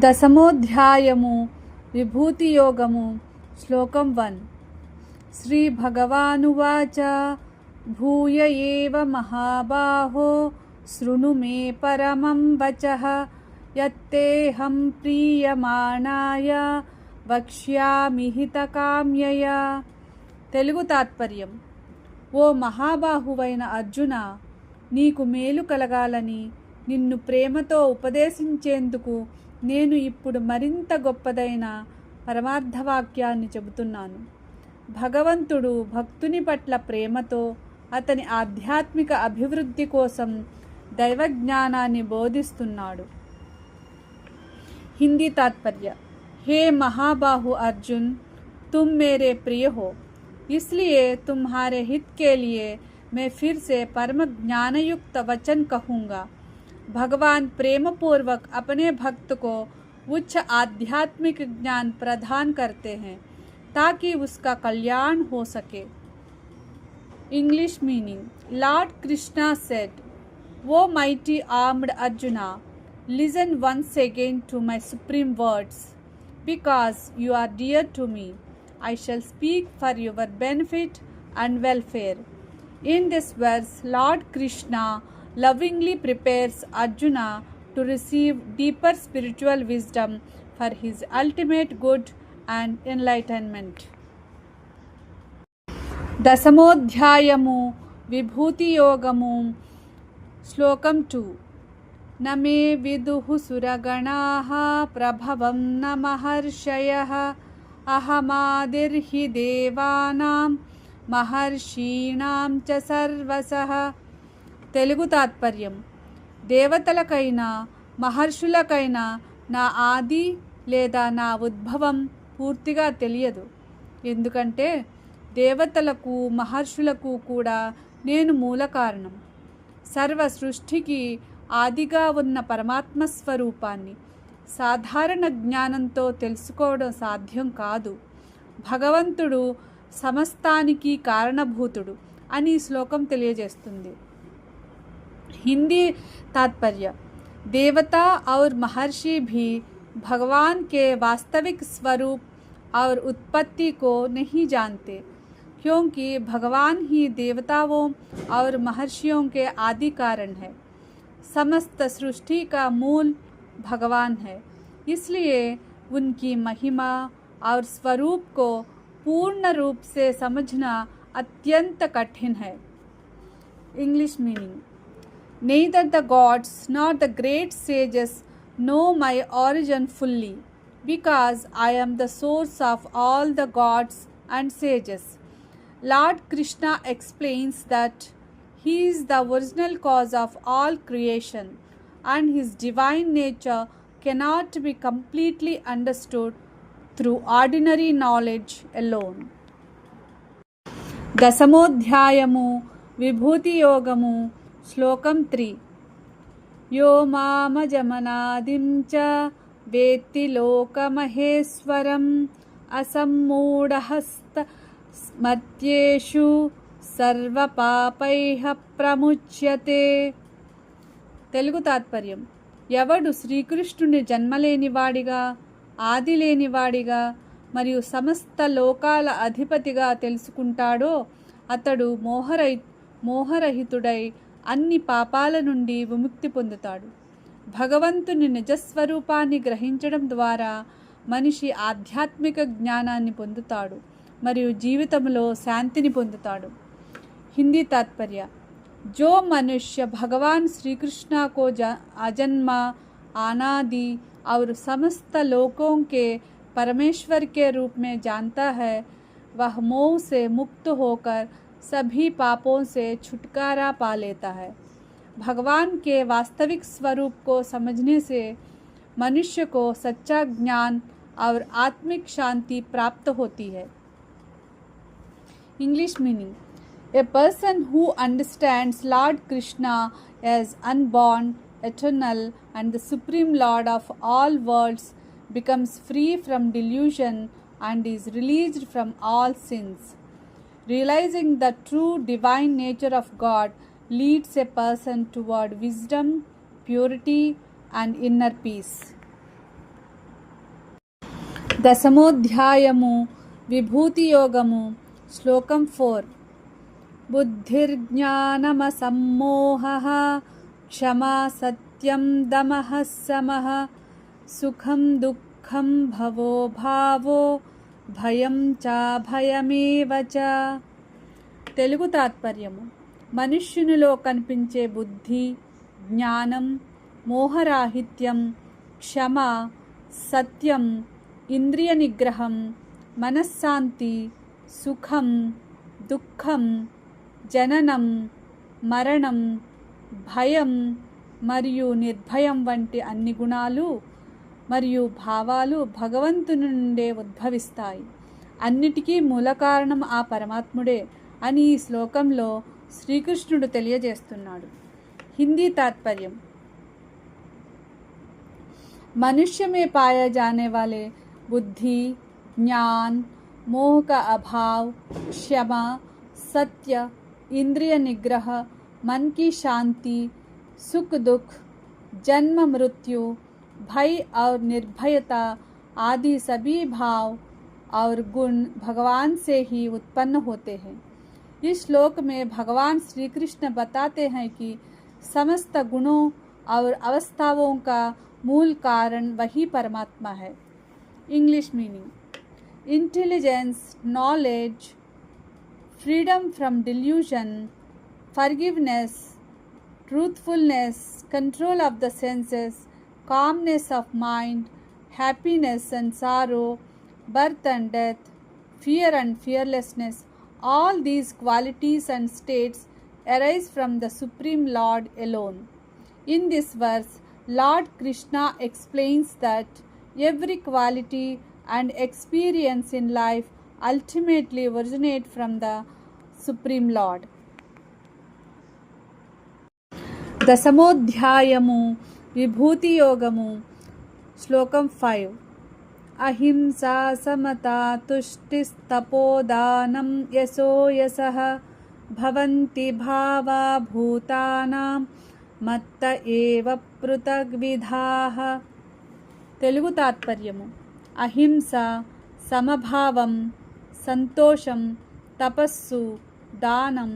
దశమోధ్యాయము విభూతియోగము శ్లోకం 1. శ్రీభగవానువాచ భూయ ఏవ మహాబాహో శృణు మే పరమం వచః యత్తేహం ప్రీయమాణాయ వక్ష్యామి హితకామ్యయా. తెలుగు తాత్పర్యం. ఓ మహాబాహువైన అర్జున, నీకు మేలు కలగాలని నిన్ను ప్రేమతో ఉపదేశించేందుకు నేను ఇప్పుడు మరింత గొప్పదైన పరమార్థవాక్యాన్ని చెబుతున్నాను. భగవంతుడు భక్తుని పట్ల ప్రేమతో అతని ఆధ్యాత్మిక అభివృద్ధి కోసం దైవజ్ఞానాన్ని బోధిస్తున్నాడు. హిందీ తాత్పర్య. हे महाबाहु अर्जुन, तुम मेरे प्रिय हो, इसलिए तुम्हारे हित के लिए मैं फिर से परम ज्ञानयुक्त वचन कहूँगा. भगवान प्रेम पूर्वक अपने भक्त को उच्च आध्यात्मिक ज्ञान प्रदान करते हैं ताकि उसका कल्याण हो सके. English meaning. Lord Krishna said, O mighty armed Arjuna, listen once again to my supreme words. Because you are dear to me, I shall speak for your benefit and welfare. In this verse, Lord Krishna lovingly prepares Arjuna to receive deeper spiritual wisdom for his ultimate good and enlightenment. దశమోధ్యాయము విభూతియోగము శ్లోకం 2. నమే విదుః సురగణాః ప్రభవం న మహర్షయః అహమాదిర్హి దేవానాం మహర్షీణాం చ సర్వసః. తెలుగు తాత్పర్యం. దేవతలకైనా మహర్షులకైనా నా ఆది లేదా నా ఉద్భవం పూర్తిగా తెలియదు. ఎందుకంటే దేవతలకు మహర్షులకు కూడా నేను మూల కారణం. సర్వ సృష్టికి ఆదిగా ఉన్న పరమాత్మ స్వరూపాన్ని సాధారణ జ్ఞానంతో తెలుసుకోవడం సాధ్యం కాదు. భగవంతుడు సమస్తానికి కారణభూతుడు అని ఈ శ్లోకం తెలియజేస్తుంది. हिंदी तात्पर्य. देवता और महर्षि भी भगवान के वास्तविक स्वरूप और उत्पत्ति को नहीं जानते, क्योंकि भगवान ही देवताओं और महर्षियों के आदि कारण है. समस्त सृष्टि का मूल भगवान है, इसलिए उनकी महिमा और स्वरूप को पूर्ण रूप से समझना अत्यंत कठिन है. English meaning. Neither the gods nor the great sages know my origin fully, because I am the source of all the gods and sages. Lord Krishna explains that He is the original cause of all creation, and His divine nature cannot be completely understood through ordinary knowledge alone. దశమోధ్యాయము విభూతియోగము శ్లోకం 3. యో మామజమనాదిం చ వేత్తి లోకమహేశ్వరం అసమ్మూఢహస్త స్మర్త్యేషు సర్వపాపైః ప్రముచ్యతే. తెలుగు తాత్పర్యం. ఎవడు శ్రీకృష్ణుని జన్మలేనివాడిగా, ఆది లేనివాడిగా మరియు సమస్త లోకాల అధిపతిగా తెలుసుకుంటాడో అతడు మోహరహితుడై అన్ని పాపాల నుండి విముక్తి పొందుతాడు. భగవంతుని నిజస్వరూపాన్ని గ్రహించడం ద్వారా మనిషి ఆధ్యాత్మిక జ్ఞానాన్ని పొందుతాడు మరియు జీవితంలో శాంతిని పొందుతాడు. హిందీ तात्पर्य. जो मनुष्य भगवान श्री कृष्ण को अजन्मा, अनादि और समस्त लोकों के परमेश्वर के रूप में जानता है, वह मोह से मुक्त होकर सभी पापों से छुटकारा पा लेता है. भगवान के वास्तविक स्वरूप को समझने से मनुष्य को सच्चा ज्ञान और आत्मिक शांति प्राप्त होती है. English meaning. A person who understands Lord Krishna as unborn, eternal, and the supreme Lord of all worlds becomes free from delusion and is released from all sins. Realizing the true divine nature of God leads a person toward wisdom, purity, and inner peace. దశమోధ్యాయము విభూతి యోగము శ్లోకం 4. బుద్ధిర్జ్ఞానమసమ్మోహః క్షమా సత్యం దమః సమః సుఖం దుఃఖం భవో భావో భయం చాభయమేవ చ. తెలుగు తాత్పర్యము: మనుష్యునిలో కనిపించే బుద్ధి, జ్ఞానం, మోహరాహిత్యం, క్షమ, సత్యం, ఇంద్రియ నిగ్రహం, మనశ్శాంతి, సుఖం, దుఃఖం, జననం, మరణం, భయం మరియు నిర్భయం వంటి అన్ని గుణాలు మరియు భావాలు భగవంతుని నుండే ఉద్భవిస్తాయి. అన్నిటికీ మూల కారణం ఆ పరమాత్ముడే అని ఈ శ్లోకంలో శ్రీకృష్ణుడు తెలియజేస్తున్నాడు. హిందీ तात्पर्य: मनुष्य में पाया जाने वाले बुद्धि, ज्ञान, मोह का अभाव, क्षमा, सत्य, इंद्रिय निग्रह, मन की शांति, सुख दुख, जन्म मृत्यु, भय और निर्भयता आदि सभी भाव और गुण भगवान से ही उत्पन्न होते हैं. इस श्लोक में भगवान श्री कृष्ण बताते हैं कि समस्त गुणों और अवस्थाओं का मूल कारण वही परमात्मा है. English meaning: intelligence, knowledge, freedom from delusion, forgiveness, truthfulness, control of the senses, calmness of mind, happiness and sorrow, birth and death, fear and fearlessness, all these qualities and states arise from the Supreme Lord alone. In this verse, Lord Krishna explains that every quality and experience in life ultimately originate from the Supreme Lord. దశమోధ్యాయము విభూతి యోగము శ్లోకం 5. అహింసా సమతా తుష్టిస్తపోదానం యశో యశః భవంతి భావా భూతానాం మత్త ఏవ పృథగ్విధాః. తెలుగు తాత్పర్యము: అహింస, సమభావం, సంతోషం, తపస్సు, దానం,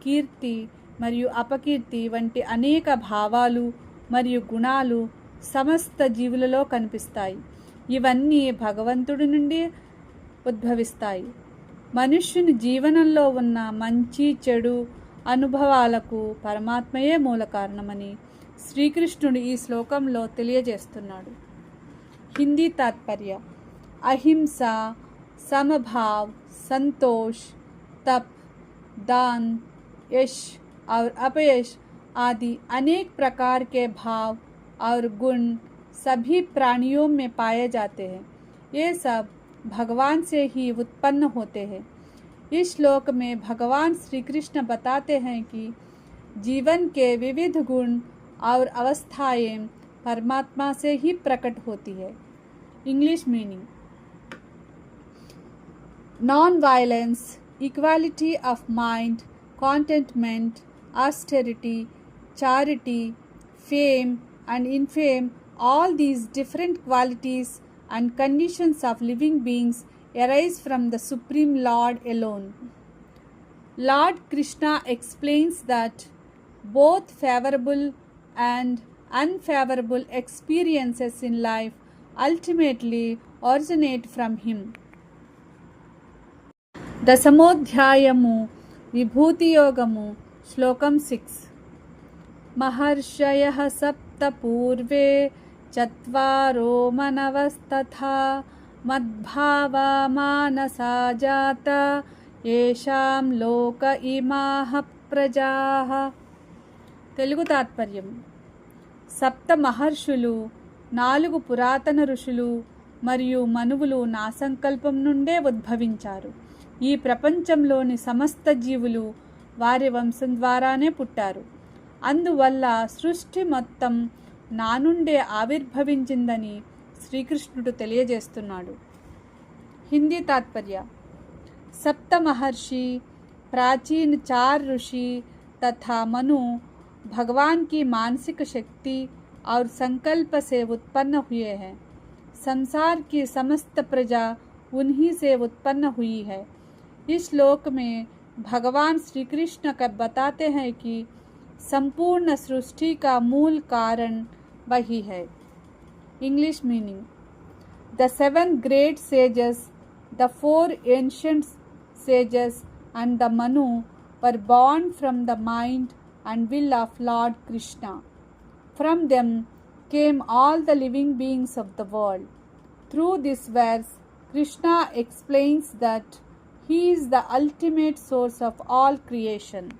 కీర్తి మరియు అపకీర్తి వంటి అనేక భావాలు మరియు గుణాలు సమస్త జీవులలో కనిపిస్తాయి. ఇవన్నీ భగవంతుడి నుండి ఉద్భవిస్తాయి. మనుష్యుని జీవనంలో ఉన్న మంచి చెడు అనుభవాలకు పరమాత్మయే మూల కారణమని శ్రీకృష్ణుడు ఈ శ్లోకంలో తెలియజేస్తున్నాడు. హిందీ तात्पर्य: अहिंसा, समभाव, संतोष, तप, दान, यश और अपयश आदि अनेक प्रकार के भाव और गुण सभी प्राणियों में पाए जाते हैं. ये सब भगवान से ही उत्पन्न होते हैं. इस श्लोक में भगवान श्री कृष्ण बताते हैं कि जीवन के विविध गुण और अवस्थाएं परमात्मा से ही प्रकट होती है. English meaning: non violence, equality of mind, contentment, austerity, charity, fame and infame, all these different qualities and conditions of living beings arise from the Supreme Lord alone. Lord Krishna explains that both favorable and unfavorable experiences in life ultimately originate from him. దశమోధ్యాయము విభూతి యోగము శ్లోకం 6. మహర్షయః సప్త పూర్వే చత్వారో మనవస్తథా మద్భావా మానసా జాత ఏషాం లోక ఇమాః ప్రజాః. తెలుగు తాత్పర్యం: సప్త మహర్షులు, 4 పురాతన ఋషులు మరియు మనువులు నా సంకల్పం నుండే ఉద్భవించారు. ఈ ప్రపంచంలోని సమస్త జీవులు వారి వంశం ద్వారానే పుట్టారు. అందువల్ల సృష్టి మొత్తం నా నుండే ఆవిర్భవించిందని శ్రీకృష్ణుడు తెలియజేస్తున్నాడు. హిందీ तात्पर्य: सप्त महर्षि, प्राचीन 4 ऋषि तथा मनु भगवान की मानसिक शक्ति और संकल्प से उत्पन्न हुए हैं. संसार की समस्त प्रजा उन्हीं से उत्पन्न हुई है। इस श्लोक में भगवान श्री कृष्ण का बताते हैं कि संपूर्ण सृष्टि का मूल कारण वही है। English meaning: the 7 great sages, the 4 ancient sages and the Manu were born from the mind and will of Lord Krishna. From them came all the living beings of the world. Through this verse, Krishna explains that he is the ultimate source of all creation.